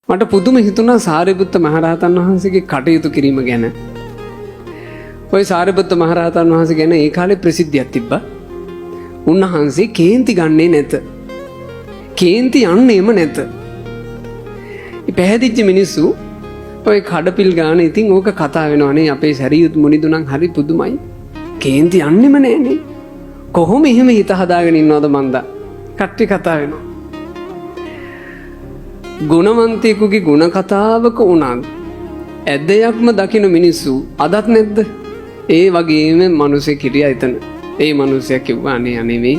මට පුදුම හිතුණා සාරිපුත්ත මහරහතන් වහන්සේගේ කටයුතු කිරීම ගැන. ওই සාරිපුත්ත මහරහතන් වහන්සේ ගැන ඒ කාලේ ප්‍රසිද්ධියක් තිබ්බා. උන්වහන්සේ කේන්ති ගන්නේ නැත. කේන්ති යන්නේම නැත. පැහැදිච්ච මිනිස්සු ඔය කඩපිල් ගාන ඉතින් ඕක කතා වෙනවනේ අපේ සරියුත් මුනිදු නම් හරි පුදුමයි. කේන්ති යන්නෙම නෑනේ. කොහොම එහෙම හිත හදාගෙන ඉන්නවද මන්දා? කට්ටි කතා වෙනවා. ගුණවන්තයෙකුගේ ගුණ කතාවක උනත් ඇදයක්ම දකින මිනිස්සු අදත් නැද්ද? ඒ වගේම මිනිස්සෙක් හිටියා එතන. ඒ මිනිස්සයා කිව්වා අනේ අනේ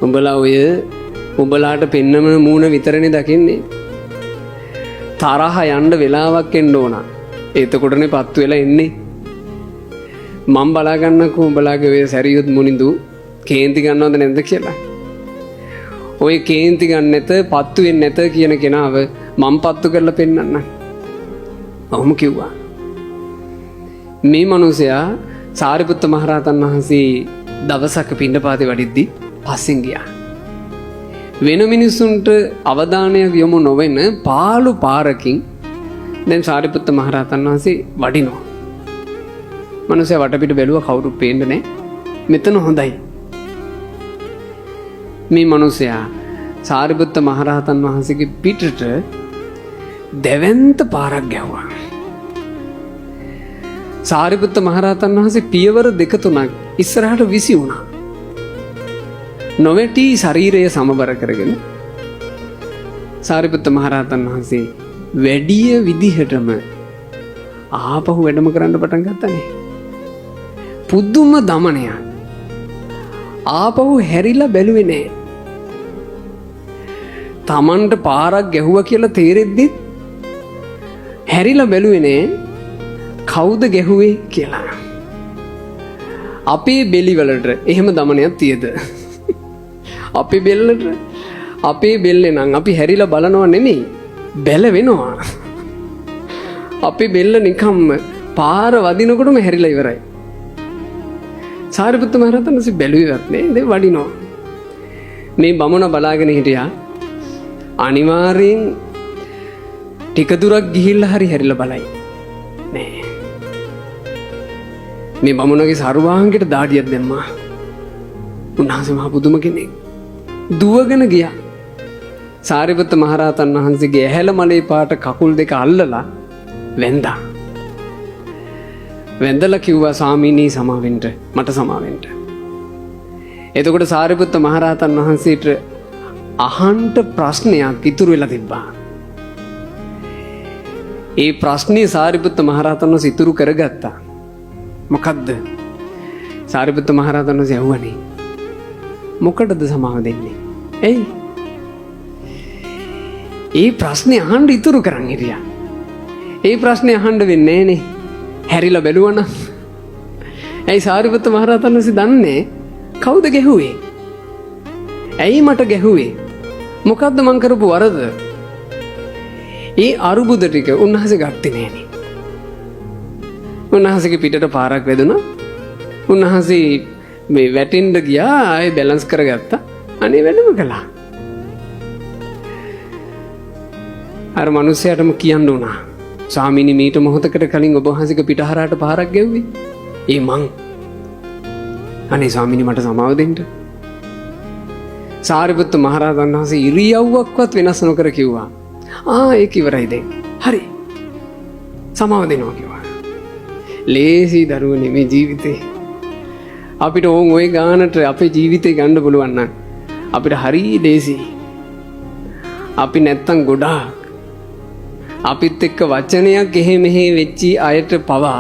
උඹලා ඔය උඹලාට පෙන්නම මූණ විතරනේ දකින්නේ. තරහ යන්න වෙලාවක් එන්න ඕන. එතකොටනේ පත්තු වෙලා එන්නේ. මම බලා ගන්නකෝ උඹලාගේ ඔය සරියුත් මුනිදු කේන්ති ගන්නවද නැද්ද කියලා. ඔය කේන්ති ගන්න නැත පත්තු වෙන්නේ නැත කියන කෙනාව මම පත්තු කරලා පෙන්නන්න. ඔහොම කිව්වා. මේ මිනිසයා සාරිපුත්ත මහරහතන් වහන්සේ දවසක පිණ්ඩපාතේ වඩිද්දි පස්සෙන් ගියා. වෙන මිනිසුන්ට අවධානයක් යොමු නොවෙන පාළු පාරකින් දැන් සාරිපුත්ත මහරහතන් වහන්සේ වඩිනවා. මිනිසයා වටපිට බැලුවා කවුරුත් පේන්නේ නැහැ. මෙතන හොඳයි. මේ මිනිසයා සාරිපුත්ත මහරහතන් වහන්සේගේ පිටට දෙවන්ත පාරක් ගැහුවා. සාරිපුත්ත මහරහතන් වහන්සේ පියවර දෙක තුනක් ඉස්සරහට විසි වුණා. නොවැටි ශරීරය සමබර කරගෙන සාරිපුත්ත මහරහතන් වහන්සේ වැඩිය විදිහටම ආපහු වැඩම කරන්න පටන් ගත්තනේ. පුදුම දමනයක්. ආපහු හැරිලා බැලුවේ නෑ. තමන්ට පාරක් ගැහුවා කියලා තේරෙද්දි හැරිලා බැලුවේ නෑ කවුද ගැහුවේ කියලා. අපේ බෙලිවලට එහෙම දමනයක් තියද? අපේ බෙල්ලට අපේ බෙල්ලේ නම් අපි හැරිලා බලනවා නෙමෙයි බැල වෙනවා. අපේ බෙල්ල නිකම්ම පාර වදිනකොටම හැරිලා ඉවරයි. සාරිපුත්ත මහරහතන් වහන්සේ බැලුවේවත් නේ දැන් වඩිනවා. මේ බමුණ බලාගෙන හිටියා. අනිවාර්යෙන් ටික දුරක් ගිහිල්ලා හරි හැරිලා බලයි. නෑ. මේ බමුණගේ සර්වාංගයට දාඩියක් දැම්මා. උන්වහන්සේ මහ පුදුම කෙනෙක්. දුවගෙන ගියා. සාරිපුත්ත මහරහතන් වහන්සේගේ ඇහැල මලේ පාට කකුල් දෙක අල්ලලා වැන්දා. වැඳලා කිව්වා ස්වාමීනි සමාවෙන්න මට සමාවෙන්න. එතකොට සාරිපුත්ත මහරහතන් වහන්සේට අහන්න ප්‍රශ්නයක් ඉතුරු වෙලා තිබ්බා. ඒ ප්‍රශ්නේ සාරිපුත්ත මහරහතන් වහන්සේ ඉතුරු කරගත්තා. මොකද්ද? සාරිපුත්ත මහරහතන් වහන්සේ ඇහුවනේ මොකටද සමාව දෙන්නේ? එයි. ඒ ප්‍රශ්නේ අහන්න ඉතුරු කරන් හිටියා. ඒ ප්‍රශ්නේ අහන්න වෙන්නේ නෑනේ. හැරිලා බැලුවනම්. ඇයි සාරිපුත්ත මහරහතන් වහන්සේ දන්නේ කවුද ගැහුවේ? ඇයි මට ගැහුවේ? මොකද්ද මං කරපු වරද? ඒ අරුබුද ටික උන්වහන්සේ ගත්තේ නෑනේ. උන්වහන්සේගේ පිටට පාරක් වැදුණා. උන්වහන්සේ මේ වැටෙන්න ගියා ආයේ බැලන්ස් කරගත්තා. අනේ වැඩම කළා. අර මිනිහයාටම කියන්න උනා. ස්වාමීනි මීට මොහොතකට කලින් ඔබ වහන්සේගේ පිටහරාට පාරක් ගැව්වේ. ඒ මං. අනේ ස්වාමීනි මට සමාව දෙන්න. සාරිපුත්ත මහරහතන් වහන්සේ ඉරියව්වක්වත් වෙනස් නොකර කිව්වා. ඒක ඉවරයි දැන්. හරි. සමාව දෙනවා කිව්වා. ලේසි දරුවනේ මේ ජීවිතේ. අපිට ඕන් ওই ගානට අපේ ජීවිතේ ගන්න පුළුවන් නම් අපිට හරි ලේසි. අපි නැත්තම් ගොඩාක් අපිත් එක්ක වචනයක් එහෙ මෙහෙ වෙච්චි අයට පවා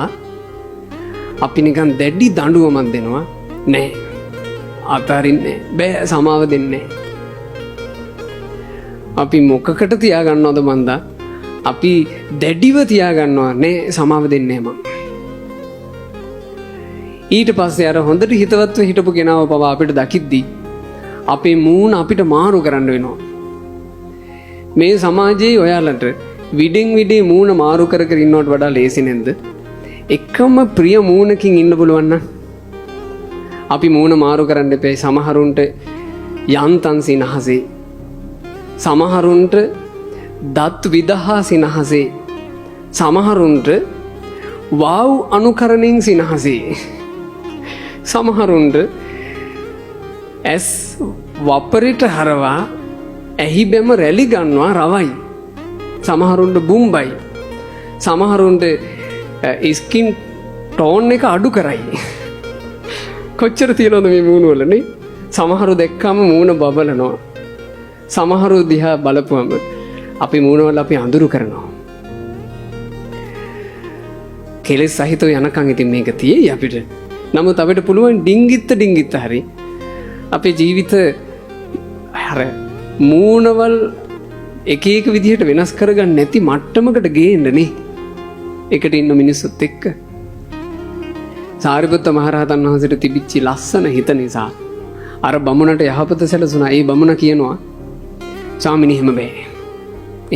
අපි නිකන් දැඩි දඬුවමක් දෙනවා. නෑ අතාරින්නේ බෑ සමාව දෙන්නේ. අපි මොකකට තියාගන්නවද මන්දා? අපි දැඩිව තියාගන්නවා නෑ සමාව දෙන්නේ මම. ඊට පස්සේ අර හොඳට හිතවත්ව හිටපු කෙනාව පවා අපිට දකිද්දි අපේ මූණ අපිට මාරු කරන්න වෙනවා. මේ සමාජයේ ඔයාලට විඩින් විඩේ මූණ මාරු කර කර ඉන්නවට වඩා ලේසි නැද්ද? එකම ප්‍රිය මූණකින් ඉන්න පුළුවන් නම් අපි මූණ මාරු කරන්න එපා. සමහරුන්ට යන්තම් සිනහසේ, සමහරුන්ට දත් විදහා සිනහසේ. සමහරුන්ට වාව් අනුකරණයෙන් සිනහසේ. සමහරුන්ට ඇස් වපරිට හරවා ඇහි බැම රැලි ගන්නවා රවයි. සමහරුන්ට බුම්බයි. සමහරුන්ට ස්කින් ටෝන් එක අඩු කරයි. කොච්චර තියෙනවද මේ මූණ වලනේ? සමහරු දැක්කම මූණ බබලනවා. සමහරු දිහා බලපුවම අපි මූණ වල අපි අඳුරු කරනවා. කෙලෙස් සහිතව යනකම් ඉතින් මේක තියෙයි අපිට. නමුත් අපිට පුළුවන් ඩිංගිත්ත හරි අපේ ජීවිත අර මූණවල් එක එක විදිහට වෙනස් කරගන්න නැති මට්ටමකට ගේන්නනේ. එකට ඉන්න මිනිස්සුත් එක්ක. සාරිපුත්ත මහරහතන් වහන්සේට තිබිච්ච ලස්සන හිත නිසා අර බමුණට යහපත සැලසුණා. ඒ බමුණ කියනවා, ස්වාමීනි එහෙම බෑ.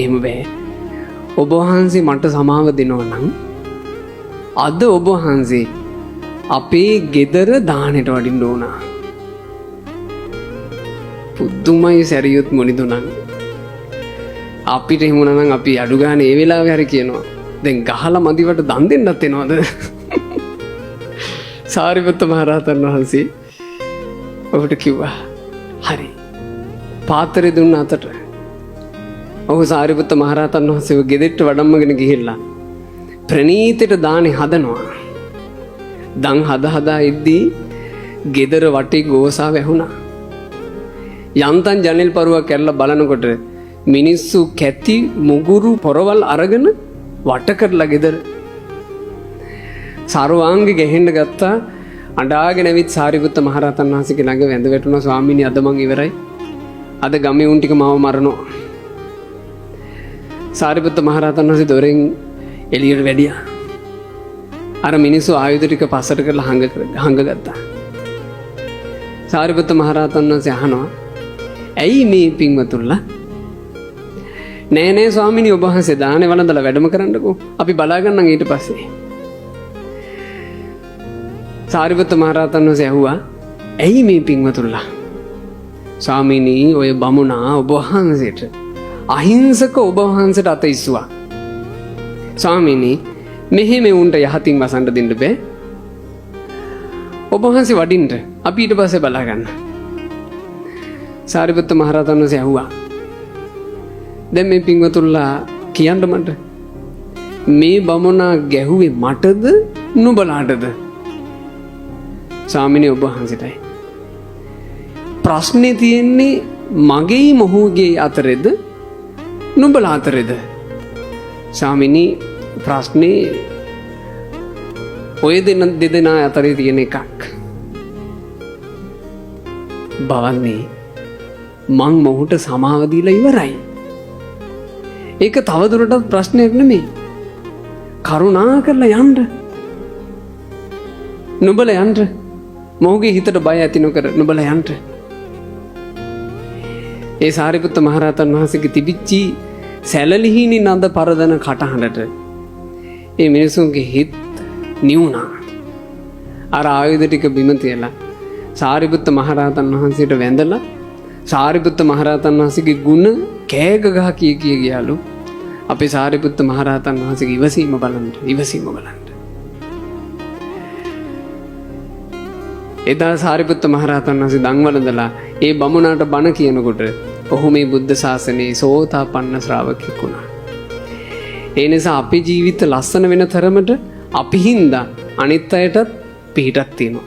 එහෙම බෑ. ඔබ වහන්සේ මට සමාව දෙනවා නම් අද ඔබ වහන්සේ අපේ ගෙදර දානෙට වඩින්න ඕන. පුදුමයි සැරියුත් මුනිදුනන්. අපිට එහෙම නම් අපි අඩු ගන්න ඒ වෙලාවේ හරි කියනවා, දැන් ගහලා මදිවට දන් දෙන්නත් එනවද? සාරිපුත්ත මහරහතන් වහන්සේ ඔහුට කිව්වා, හරි. පාත්‍රය දුන්න අතට ඔහු සාරිපුත්ත මහරහතන් වහන්සේව ගෙදෙට්ට වඩම්මගෙන ගිහිල්ලා ප්‍රණීතයට දානේ හදනවා. දන් හදා ඉද්දී ගෙදර වටේ ගෝසා වැහුණා. යන්තම් ජනෙල් පරුවක් කැරලා බලනකොට මිනිස්සු කැති මුගුරු පොරවල් අරගෙන වට කරලා ගෙදර සර්වාංගි ගැහෙන්න ගත්තා. අඬාගෙන ඇවිත් සාරිපුත්ත මහරහතන් වහන්සේගේ ළඟ වැඳ වැටුණා, ස්වාමීනි අද මං ඉවරයි. අද ගමේ උන් ටික මාව මරනවා. සාරිපුත්ත මහරහතන් වහන්සේ දොරෙන් එළියට වැඩියා. අර මිනිස්සු ආයුධ ටික පස්සට කරලා හංගගත්තා. සාරිපුත්ත මහරහතන් වහන්සේ අහනවා, ඇයි මේ පින්වතුන්ලා? නෑ ස්වාමීනි, ඔබ වහන්සේ දානේ වළඳලා වැඩම කරන්නකෝ. අපි බලාගන්නම් ඊට පස්සේ. සාරිපුත්ත මහරහතන් වහන්සේ ඇහුවා, ඇයි මේ පින්වතුන්ලා? ස්වාමීනි, ඔය බමුණා ඔබ වහන්සේට අහිංසක ඔබ වහන්සේට අත ඉස්සුවා. ස්වාමීනි, මෙහෙම උන්ට යහතින් වසන්න දෙන්න බෑ. ඔබ වහන්සේ වඩින්න, අපි ඊට පස්සේ බලාගන්න. සාරිපුත්ත මහරහතන් වහන්සේ ඇහුවා, දැන් මේ පින්වතුන්ලා කියන්න මට, මේ බමුණා ගැහුවේ මටද නුඹලාටද? ස්වාමීනි, ඔබ වහන්සේටයි. ප්‍රශ්නේ තියෙන්නේ මගේ මොහුගේ අතරේද නුඹලා අතරේද? ස්වාමීනි, ප්‍රශ්නේ ඔය දෙදෙනා අතරේ තියෙන එකක්. බවන්නේ මං මොහුට සමාව දීලා ඉවරයි. ඒක තවදුරටත් ප්‍රශ්නයක් නෙමෙයි. කරුණා කරලා යන්න. නුඹලා යන්න. මොහුගේ හිතට බය ඇති නොකර නුඹලා යන්න. ඒ සාරිපුත්ත මහරහතන් වහන්සේගේ තිබිච්චි සැලලිහිණි නන්ද පරදන කටහඬට ඒ මිනිසුන්ගේ හිත නිවුණා. අර ආයුධ ටික බිම තියලා සාරිපුත්ත මහරහතන් වහන්සේට වැඳලා සාරිපුත්ත මහරහතන් වහන්සේගේ ගුණ කෑග ගහ කිය ගියාලු. අපේ සාරිපුත්ත මහරහතන් වහන්සේගේ ඉවසීම බලන්න. එදා සාරිපුත්ත මහරහතන් වහන්සේ දන් වළඳලා ඒ බමුණාට බණ කියනකොට ඔහු මේ බුද්ධ ශාසනයේ සෝතාපන්න ශ්‍රාවකෙක් වුණා. ඒ නිසා අපේ ජීවිත ලස්සන වෙන තරමට අපි හින්දා අනිත් අයටත් පිහිටක් තියෙනවා.